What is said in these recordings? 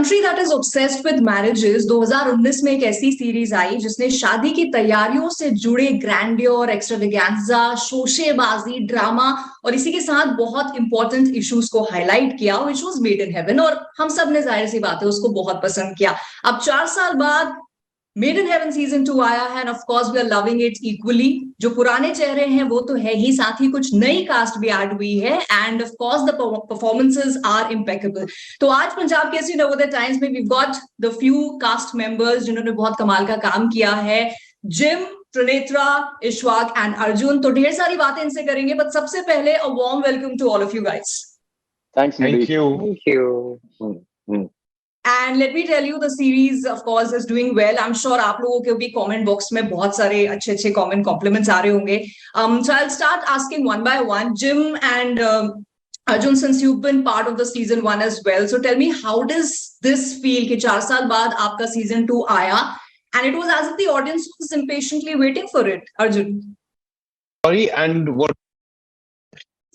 country that is obsessed with marriages, 2019 में एक ऐसी सीरीज आई जिसने शादी की तैयारियों से जुड़े ग्रैंडियर, एक्स्ट्रावेगेंजा, शोशेबाजी, ड्रामा और इसी के साथ बहुत इंपॉर्टेंट इश्यूज को हाईलाइट किया, which was Made in Heaven, और हम सब ने जाहिर सी बात है उसको बहुत पसंद किया. अब 4 साल बाद मेड इन हेवन सीजन 2 आया है, and of course we are loving it equally. जो पुराने चेहरे हैं वो तो है ही, साथ ही कुछ नई कास्ट भी ऐड हुई है, and of course the performances are impeccable. तो आज पंजाब केसरी नवोदय टाइम्स में we got the few cast members जिन्होंने बहुत कमाल का काम किया है. Jim, Trinetra, Ishwak and Arjun. तो ढेर सारी बातें इनसे करेंगे, बट सबसे पहले a warm welcome to all of you guys. Thank you. And let me tell you, the series, of course, is doing well. I'm sure आप लोगों के भी comment box में बहुत सारे अच्छे comment compliments आ रहे होंगे. So I'll start asking one by one. Jim and Arjun, since you've been part of the season 1 as well, so tell me, how does this feel कि 4 साल बाद आपका season 2 आया, and it was as if the audience was impatiently waiting for it. Arjun. Sorry, and what?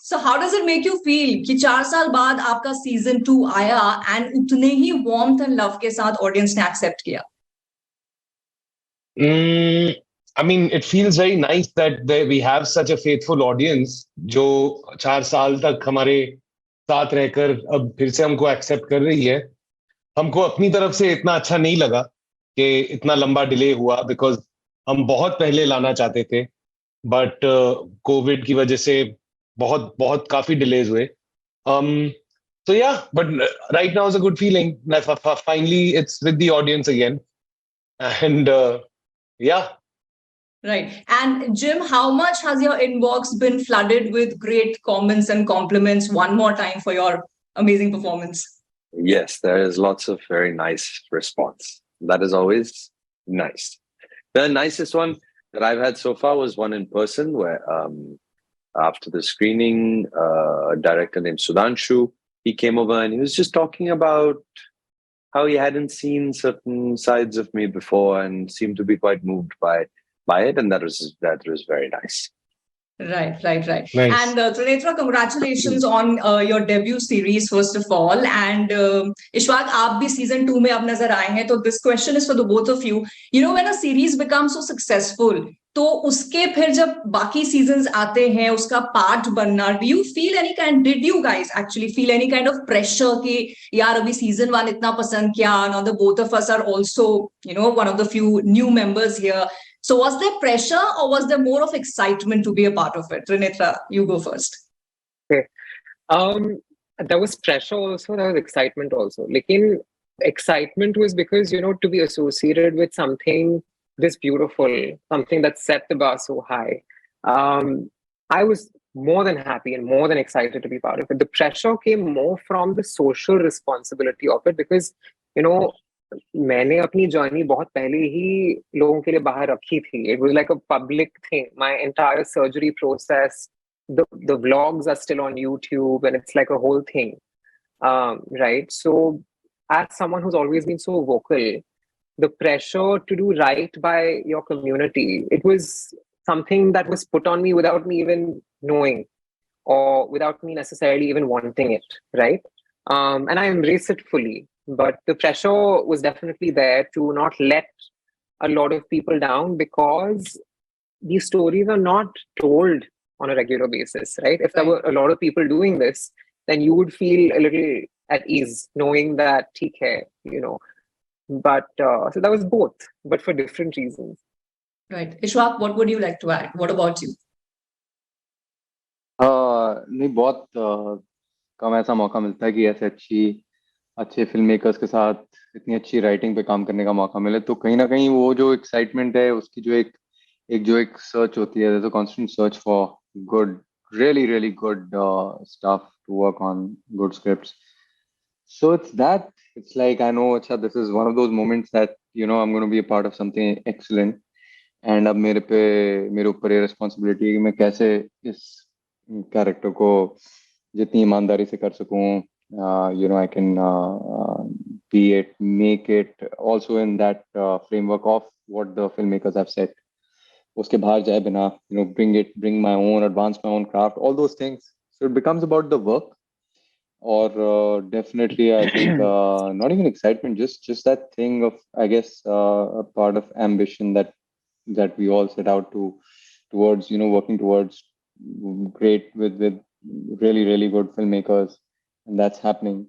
So how does it make you feel कि 4 साल बाद आपका season 2 आया and उतने ही warmth and love के साथ audience ने accept किया? I mean, it feels very nice that we have such a faithful audience जो 4 साल तक हमारे साथ रहकर अब फिर से हमको accept कर रही है. हमको अपनी तरफ से इतना अच्छा नहीं लगा कि इतना लंबा डिले हुआ, because हम बहुत पहले लाना चाहते थे, but COVID की वजह से बहुत काफी delays हुए. So yeah, but right now is a good feeling. Finally, it's with the audience again, and yeah. Right. And Jim, how much has your inbox been flooded with great comments and compliments one more time for your amazing performance? Yes, there is lots of very nice response. That is always nice. The nicest one that I've had so far was one in person where after the screening, a director named Sudhanshu, he came over and he was just talking about how he hadn't seen certain sides of me before and seemed to be quite moved by it, and that was very nice. Right. Nice. And Trinetra, congratulations on your debut series first of all, and Ishwak, आप भी season 2 में अब नजर आए हैं, तो this question is for the both of you. You know, when a series becomes so successful, तो उसके फिर जब बाकी seasons आते हैं उसका part बनना, did you guys actually feel any kind of pressure कि यार अभी season 1 इतना पसंद किया, now the both of us are also, you know, one of the few new members here. So was there pressure or was there more of excitement to be a part of it? Trinetra, you go first. Okay. There was pressure also, there was excitement also. Lekin excitement was because, you know, to be associated with something this beautiful, something that set the bar so high. I was more than happy and more than excited to be part of it. The pressure came more from the social responsibility of it because, you know, मैंने अपनी journey बहुत पहले ही लोगों के लिए बाहर रखी थी. It was like a public thing. My entire surgery process, the vlogs are still on YouTube, and it's like a whole thing, right? So as someone who's always been so vocal, the pressure to do right by your community, it was something that was put on me without me even knowing or without me necessarily even wanting it, right? And I embrace it fully. But the pressure was definitely there to not let a lot of people down because these stories are not told on a regular basis, right? If there were a lot of people doing this, then you would feel a little at ease knowing that, theek hai, you know. But so that was both, but for different reasons. Right. Ishwak, what would you like to add? What about you? नहीं, बहुत कम ऐसा मौका मिलता है कि ऐसे अच्छे film makers के साथ इतनी अच्छी राइटिंग पे काम करने का मौका मिले. तो कहीं ना कहीं वो जो एक्साइटमेंट है उसकी जो एक सर्च होती है, there's a constant search for good, really good stuff to work on, good scripts. So it's like, I know this is one of those moments that, you know, I'm going to be a part of something excellent, and अब मेरे ऊपर ये responsibility है कि मैं कैसे इस character को जितनी ईमानदारी से कर सकूं. You know, I can make it also in that framework of what the filmmakers have said. Uske bahar jaye bina, you know, bring my own, advance my own craft, all those things. So it becomes about the work. or definitely I think not even excitement, just that thing of, I guess, a part of ambition that we all set out to towards, working towards great with really really good filmmakers, and that's happening.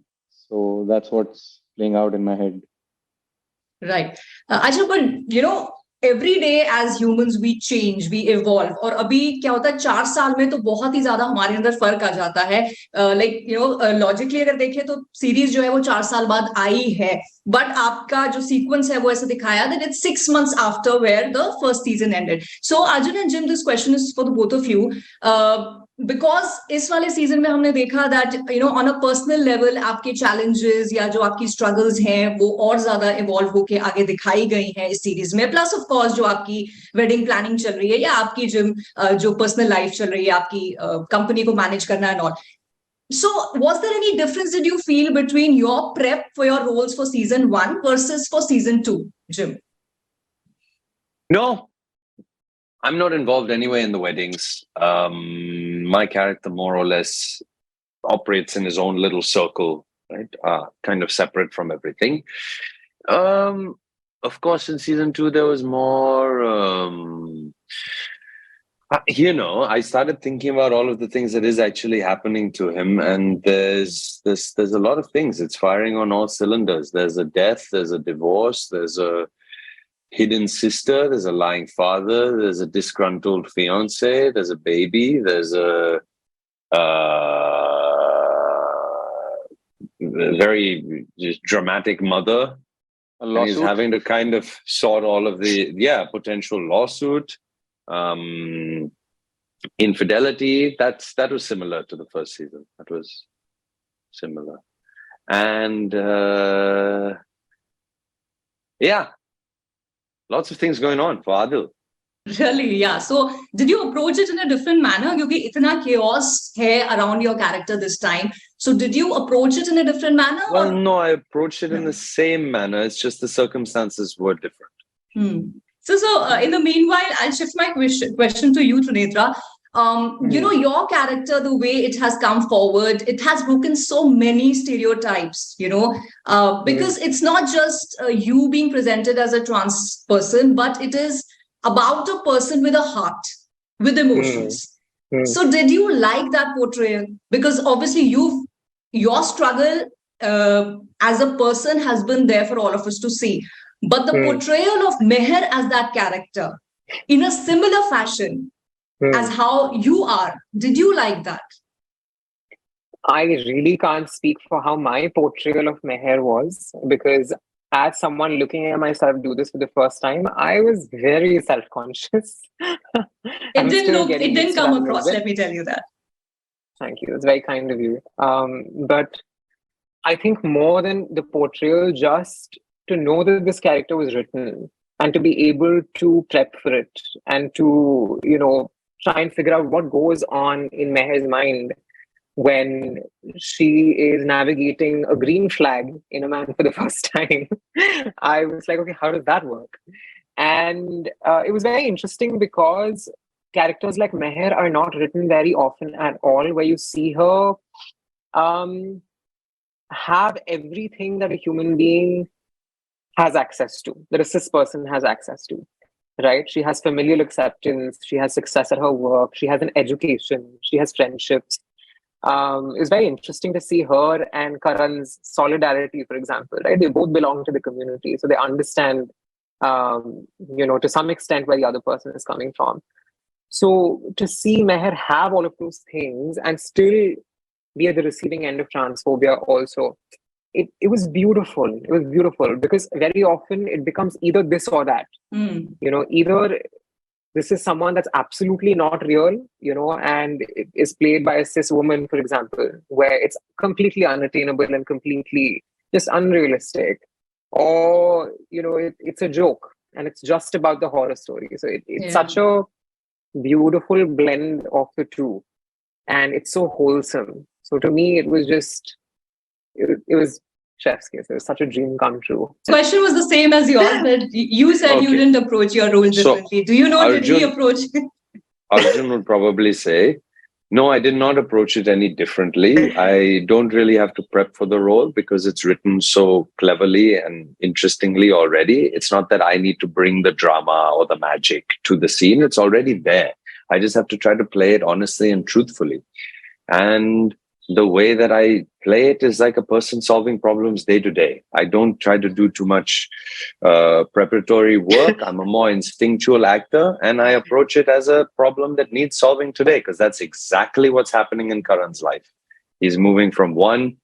So that's what's playing out in my head. Right. अच्छा, but every day as humans we change, we evolve. और अभी क्या होता है, 4 साल में तो बहुत ही ज्यादा हमारे अंदर फर्क आ जाता है. लाइक लॉजिकली अगर देखें तो सीरीज जो है वो 4 साल बाद आई है, बट आपका जो सीक्वेंस है वो ऐसे दिखाया that it's 6 months after where the first season ended. So Arjun and Jim, this question is for the both of you, because इस वाले सीजन में हमने देखा that on a personal level आपके चैलेंजेस या जो आपकी स्ट्रगल्स हैं वो और ज्यादा इवॉल्व होके आगे दिखाई गई हैं इस सीरीज में. प्लस ऑफ कोर्स जो आपकी वेडिंग प्लानिंग चल रही है या आपकी जिम जो पर्सनल लाइफ चल रही है, आपकी कंपनी को मैनेज करना and all. So, was there any difference did you feel between your prep for your roles for season 1 versus for season 2, Jim? No, I'm not involved anyway in the weddings. My character more or less operates in his own little circle, right? Kind of separate from everything. Of course, in season 2, there was more... I started thinking about all of the things that is actually happening to him, and there's a lot of things. It's firing on all cylinders. There's a death, there's a divorce, there's a hidden sister, there's a lying father, there's a disgruntled fiance, there's a baby, there's a very just dramatic mother. A lawsuit? He's having to kind of sort all of the potential lawsuit. Infidelity, that was similar to the first season. That was similar. And lots of things going on for Adil. Really, yeah. So did you approach it in a different manner? Because itna chaos hai around your character this time. So did you approach it in a different manner? Well, no, I approached it in the same manner. It's just the circumstances were different. So in the meanwhile, I'll shift my question to you, Trinetra. Your character, the way it has come forward, it has broken so many stereotypes, because it's not just you being presented as a trans person, but it is about a person with a heart, with emotions. So did you like that portrayal? Because obviously your struggle as a person has been there for all of us to see. But the portrayal of Meher as that character in a similar fashion as how you are, did you like that? I really can't speak for how my portrayal of Meher was, because as someone looking at myself do this for the first time, I was very self-conscious. It didn't come across, let me tell you that. Thank you. It's very kind of you. But I think more than the portrayal, just to know that this character was written and to be able to prep for it and to, try and figure out what goes on in Meher's mind when she is navigating a green flag in a man for the first time. I was like, okay, how does that work? And it was very interesting because characters like Meher are not written very often at all, where you see her have everything that a human being has access to, that a cis person has access to, right? She has familial acceptance, she has success at her work, she has an education, she has friendships. It's very interesting to see her and Karan's solidarity, for example, right? They both belong to the community, so they understand, to some extent where the other person is coming from. So to see Meher have all of those things and still be at the receiving end of transphobia also, it was beautiful. It was beautiful because very often it becomes either this or that. Either this is someone that's absolutely not real, and it is played by a cis woman, for example, where it's completely unattainable and completely just unrealistic, or it's a joke and it's just about the horror story. So it's such a beautiful blend of the two, and it's so wholesome. So to me, it was just it was chef's kiss. It was such a dream come true. The question was the same as yours, but you said you didn't approach your role differently. Do you know, did he approach? Arjun would probably say No, I did not approach it any differently. I don't really have to prep for the role because it's written so cleverly and interestingly already. It's not that I need to bring the drama or the magic to the scene. It's already there. I just have to try to play it honestly and truthfully. And the way that I play it is like a person solving problems day to day. I don't try to do too much preparatory work. I'm a more instinctual actor, and I approach it as a problem that needs solving today, because that's exactly what's happening in Karan's life. He's moving from one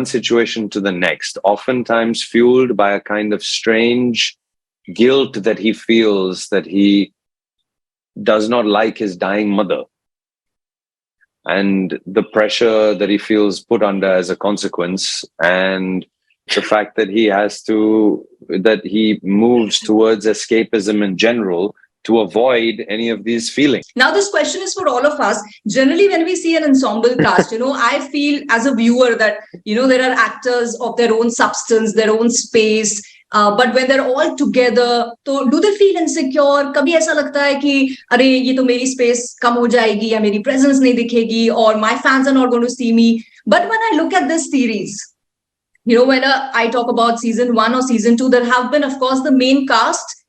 situation to the next, oftentimes fueled by a kind of strange guilt that he feels that he does not like his dying mother, and the pressure that he feels put under as a consequence, and the fact that he moves towards escapism in general to avoid any of these feelings. Now, this question is for all of us. Generally, when we see an ensemble cast, I feel as a viewer that, there are actors of their own substance, their own space. But when they're all together, so do they feel insecure? कभी ऐसा लगता है कि अरे ये तो मेरी space कम हो जाएगी या मेरी presence नहीं दिखेगी, or my fans are not going to see me. But when I look at this series, whether I talk about season 1 or season 2, there have been, of course, the main cast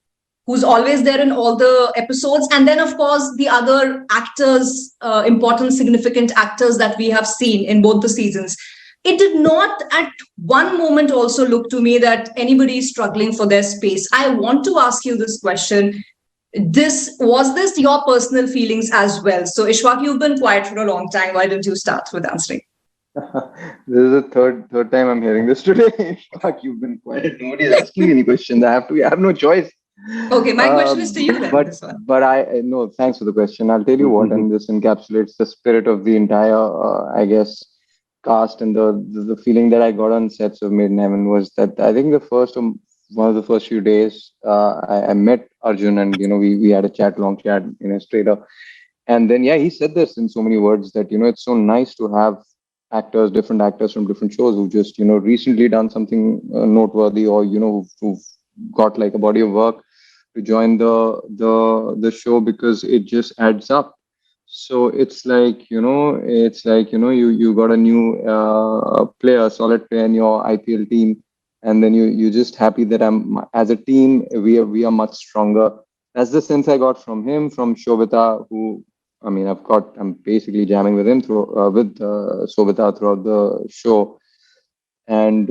who's always there in all the episodes, and then, of course, the other actors, important, significant actors that we have seen in both the seasons. It did not at one moment also look to me that anybody is struggling for their space. I want to ask you this question. Was this your personal feelings as well? So, Ishwak, you've been quiet for a long time. Why don't you start with answering? This is the third time I'm hearing this today. Ishwak, you've been quiet. Nobody is asking me any questions. I have no choice. Okay, my question is to you then. But no, thanks for the question. I'll tell you what, and this encapsulates the spirit of the entire, I guess, cast, and the feeling that I got on sets of Made in Heaven was that I think one of the first few days, I met Arjun, and we had a long chat, straight up, and then he said this in so many words that it's so nice to have different actors from different shows who just recently done something noteworthy, or who've got like a body of work to join the show, because it just adds up. So it's like you got a new player, solid player in your IPL team, and then you just happy that as a team we are much stronger. That's the sense I got from him, from Shobita, who I'm basically jamming with him with Shobita throughout the show. And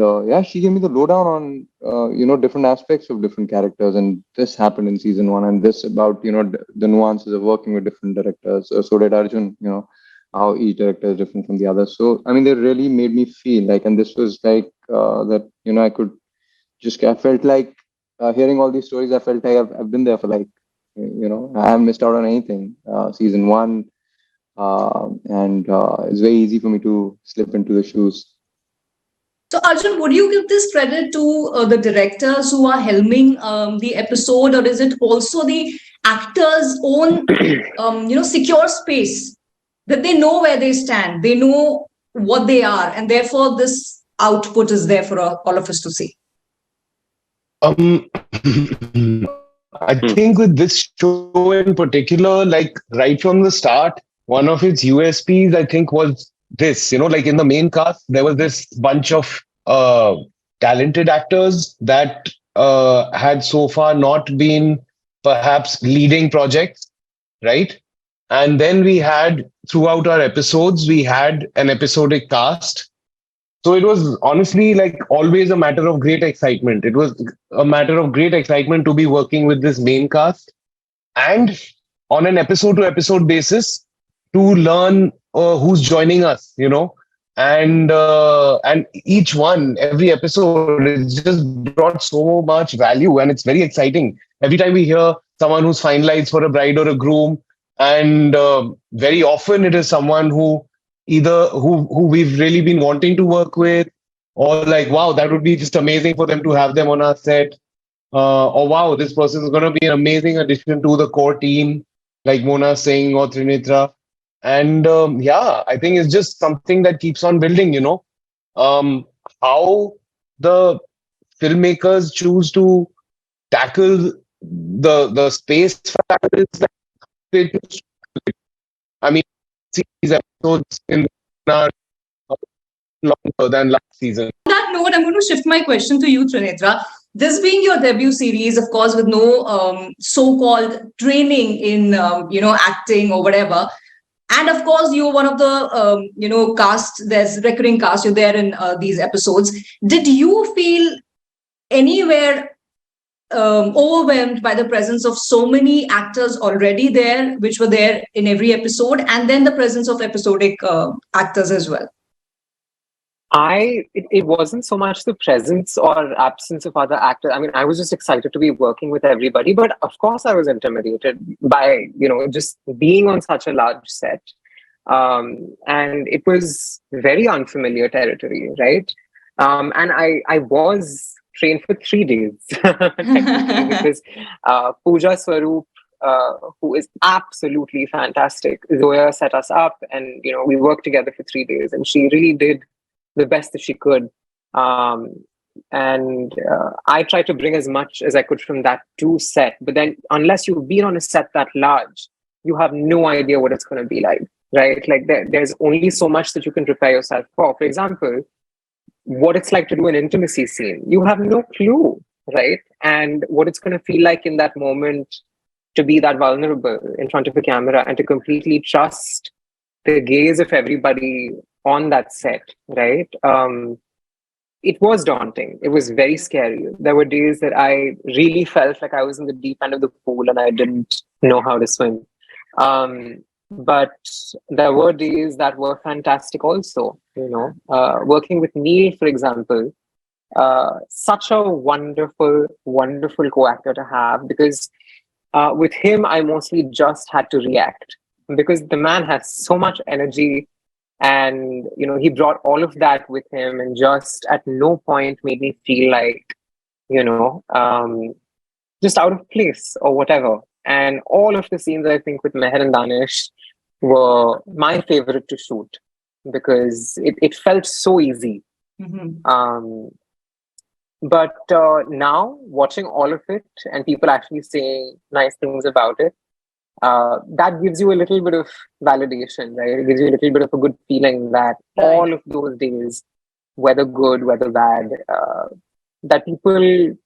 she gave me the lowdown on different aspects of different characters, and this happened in season 1, and this about the nuances of working with different directors. So did Arjun, how each director is different from the other. So they really made me feel like, and this was like that I felt like hearing all these stories, I felt like I've been there for like I haven't missed out on anything. Season 1, and it's very easy for me to slip into the shoes. So, Arjun, would you give this credit to the directors who are helming the episode, or is it also the actors' own, secure space, that they know where they stand, they know what they are, and therefore this output is there for all of us to see? I think with this show in particular, like right from the start, one of its USPs, I think, was this, like in the main cast, there was this bunch of talented actors that had so far not been perhaps leading projects, right? And then we had, throughout our episodes, we had an episodic cast. So it was honestly like always a matter of great excitement. It was a matter of great excitement to be working with this main cast, and on an episode to episode basis to learn who's joining us, and every episode is just brought so much value, and it's very exciting. Every time we hear someone who's finalized for a bride or a groom, and very often it is someone who we've really been wanting to work with, or like, wow, that would be just amazing for them to have them on our set, or wow, this person is going to be an amazing addition to the core team, like Mona Singh or Trinitra. And I think it's just something that keeps on building, how the filmmakers choose to tackle the space factor is that I mean, these episodes in are longer than last season. On that note, I'm going to shift my question to you, Trinitra. This being your debut series, of course, with no so-called training in acting or whatever, and of course, you're one of the cast. There's recurring cast. You're there in these episodes. Did you feel anywhere overwhelmed by the presence of so many actors already there, which were there in every episode, and then the presence of episodic actors as well? It wasn't so much the presence or absence of other actors. I mean, I was just excited to be working with everybody, but of course I was intimidated by, just being on such a large set. And it was very unfamiliar territory, right? And I was trained for 3 days, technically, because Pooja Swaroop, who is absolutely fantastic, Zoya set us up, and we worked together for 3 days, and she really did the best that she could. And I tried to bring as much as I could from that to set. But then unless you've been on a set that large, you have no idea what it's going to be like, right? Like there's only so much that you can prepare yourself for. For example, what it's like to do an intimacy scene. You have no clue, right? And what it's going to feel like in that moment to be that vulnerable in front of a camera and to completely trust the gaze of everybody on that set, right? It was daunting. It was very scary. There were days that I really felt like I was in the deep end of the pool and I didn't know how to swim. But there were days that were fantastic also, working with Neil, for example, such a wonderful, wonderful co-actor to have, because with him, I mostly just had to react because the man has so much energy. And, he brought all of that with him and just at no point made me feel like, just out of place or whatever. And all of the scenes, I think, with Meher and Danish were my favorite to shoot because it felt so easy. Mm-hmm. But now, watching all of it and people actually saying nice things about it, that gives you a little bit of validation, right? It gives you a little bit of a good feeling that all of those days, whether good, whether bad, that people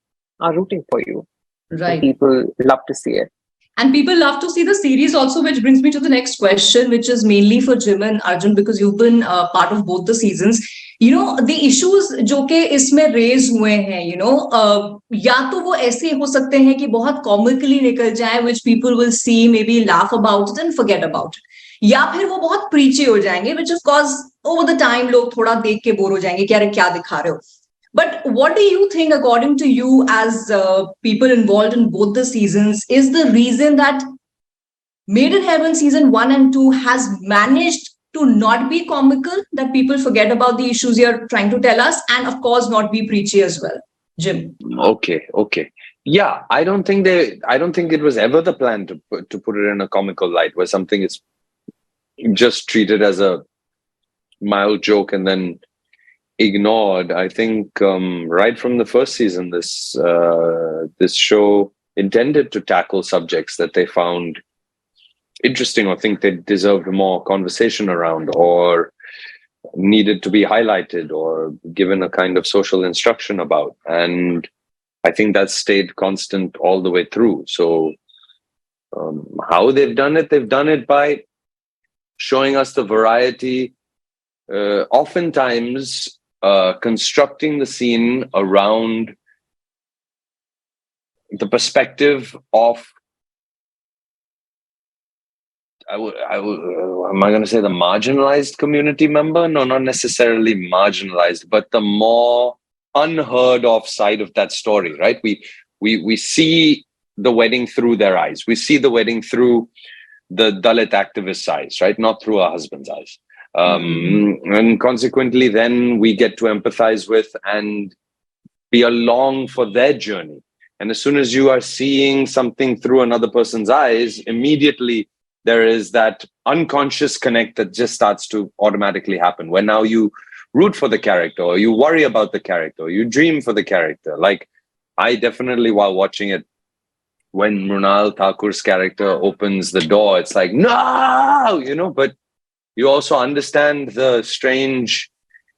are rooting for you. Right. People love to see it. And people love to see the series also, which brings me to the next question, which is mainly for Jim and Arjun, because you've been part of both the seasons. The issues जो के इसमें raise हुए हैं, या तो वो ऐसे हो सकते हैं कि बहुत कॉमिकली निकल जाए, which people will see, maybe laugh about it and forget about it, या फिर वो बहुत preachy हो जाएंगे, which of course over the time लोग थोड़ा देख के बोर हो जाएंगे कि अरे क्या दिखा रहे हो. But what do you think, according to you, as people involved in both the seasons, is the reason that Made in Heaven season 1 and 2 has managed to not be comical, that people forget about the issues you're trying to tell us, and of course not be preachy as well? Jim. Okay. Yeah, I don't think it was ever the plan to put it in a comical light where something is just treated as a mild joke and then ignored. I think right from the first season, this show intended to tackle subjects that they found interesting or think they deserved more conversation around or needed to be highlighted or given a kind of social instruction about. And I think that stayed constant all the way through. So how they've done it by showing us the variety, oftentimes constructing the scene around the perspective of, am I going to say the marginalized community member? No, not necessarily marginalized, but the more unheard of side of that story, right? We see the wedding through their eyes. We see the wedding through the Dalit activist's eyes, right? Not through our husband's eyes. And consequently, then we get to empathize with and be along for their journey. And as soon as you are seeing something through another person's eyes, immediately there is that unconscious connect that just starts to automatically happen, where now you root for the character, or you worry about the character, or you dream for the character. Like, I definitely, while watching it, when Mrunal Thakur's character opens the door, it's like, no, but you also understand the strange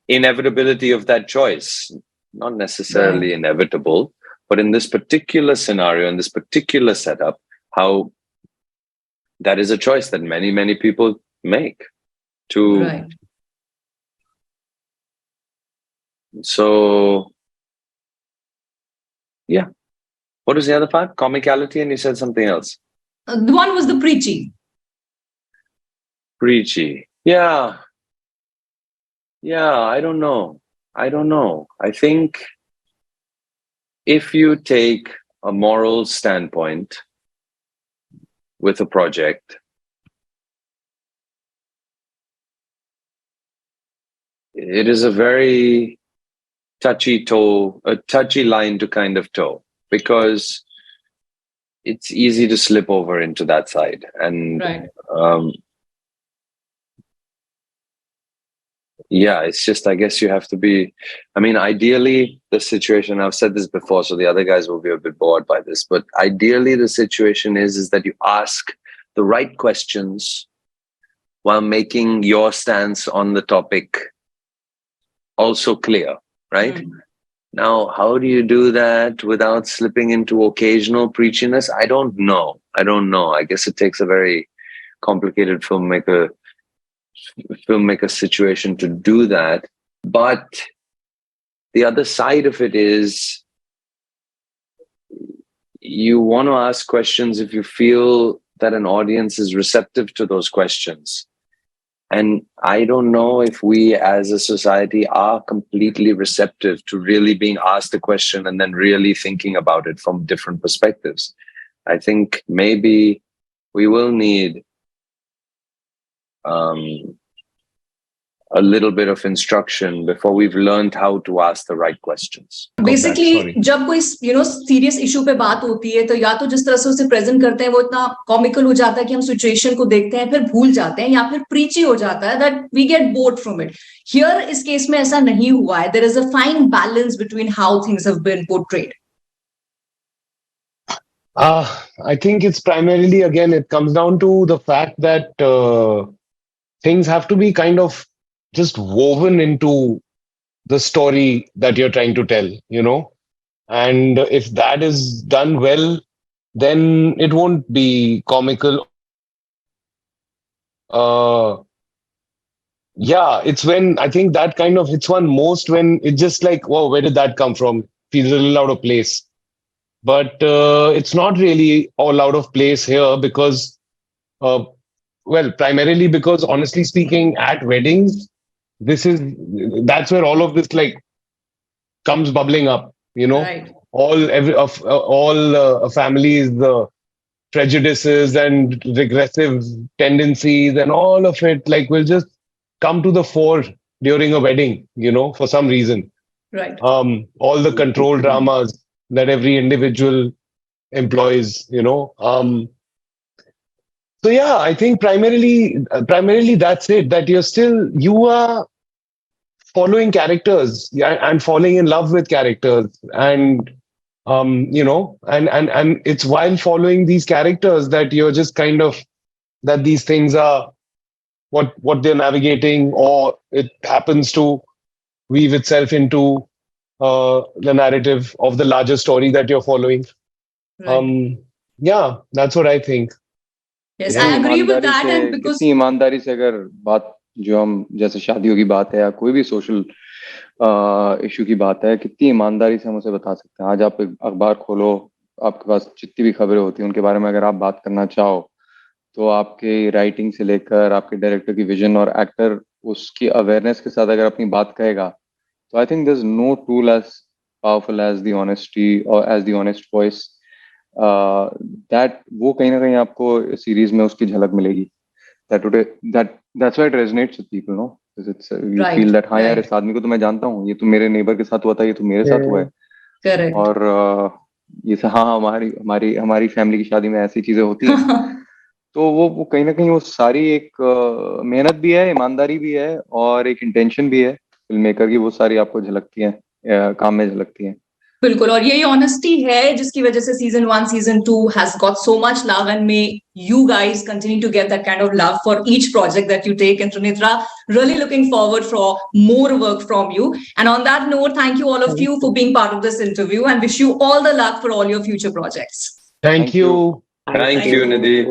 inevitability of that choice. Not necessarily inevitable, but in this particular scenario, in this particular setup, how that is a choice that many, many people make to. So, yeah. What was the other part? Comicality, and you said something else. The one was the preachy. Preachy. Yeah. I don't know. I think if you take a moral standpoint with a project, it is a very touchy line to kind of toe, because it's easy to slip over into that side. And yeah, it's just, I guess you have to be, I mean, ideally the situation, I've said this before, so the other guys will be a bit bored by this, but ideally the situation is that you ask the right questions while making your stance on the topic also clear, right? Now, how do you do that without slipping into occasional preachiness? I don't know. I guess it takes a very complicated filmmaker situation to do that. But the other side of it is, you want to ask questions if you feel that an audience is receptive to those questions. And I don't know if we as a society are completely receptive to really being asked a question and then really thinking about it from different perspectives. I think maybe we will need a little bit of instruction before we've learned how to ask the right questions. Basically, जब कोई serious issue पे बात होती है, तो या तो जिस तरह से उसे present करते हैं वो इतना comical हो जाता है कि हम situation को देखते हैं फिर भूल जाते हैं, या फिर preachy हो जाता है that we get bored from it. Here इस case में ऐसा नहीं हुआ है. There is a fine balance between how things have been portrayed. I think it's primarily, again, it comes down to the fact that things have to be kind of just woven into the story that you're trying to tell, and if that is done well, then it won't be comical. It's when I think that kind of hits one most, when it's just like, whoa, where did that come from? Feels a little out of place. But it's not really all out of place here because, primarily because, honestly speaking, at weddings, that's where all of this comes bubbling up. Right. All families, the prejudices and regressive tendencies and all of it will just come to the fore during a wedding. For some reason. Right. All the control dramas that every individual employs. So yeah, I think primarily that's it. That you are following characters and falling in love with characters, and and it's while following these characters that you're just kind of, that these things are what they're navigating, or it happens to weave itself into the narrative of the larger story that you're following. Right. That's what I think. Yes, I agree with that. And because कितनी ईमानदारी से अगर बात, जो हम जैसे शादियों की बात है या कोई भी सोशल इशू की बात है, कितनी ईमानदारी से हम उसे बता सकते हैं. आज आप अखबार खोलो, आपके पास जितनी भी खबरें होती हैं उनके बारे में अगर आप बात करना चाहो, तो आपके राइटिंग से लेकर आपके डायरेक्टर की विजन और एक्टर उसकी अवेयरनेस के साथ अगर अपनी बात कहेगा, तो I think there is no tool as powerful as the honesty और as the honest voice. That वो कहीं ना कहीं आपको सीरीज में उसकी झलक मिलेगी. That's why it resonates with people, no? Because it's you feel that हाँ यार, इस आदमी को तो मैं जानता हूँ, ये तो मेरे नेबर के साथ हुआ था, ये तो मेरे साथ हुआ है. Correct. और ये हमारी फैमिली की शादी में ऐसी चीजें होती हैं. तो वो कहीं ना कहीं वो सारी एक मेहनत भी है, ईमानदारी भी है, और एक इंटेंशन भी है फिल्म मेकर की. वो सारी आपको झलकती हैं, काम में झलकती हैं. बिल्कुल, और यही ऑनेस्टी है जिसकी वजह से season 1 season 2 has got so much love, and may you guys continue to get that kind of love for each project that you take. And Trinitra, really looking forward for more work from you. And on that note, thank you all of you for being part of this interview, and wish you all the luck for all your future projects. Thank you. Thank you, Nidhi.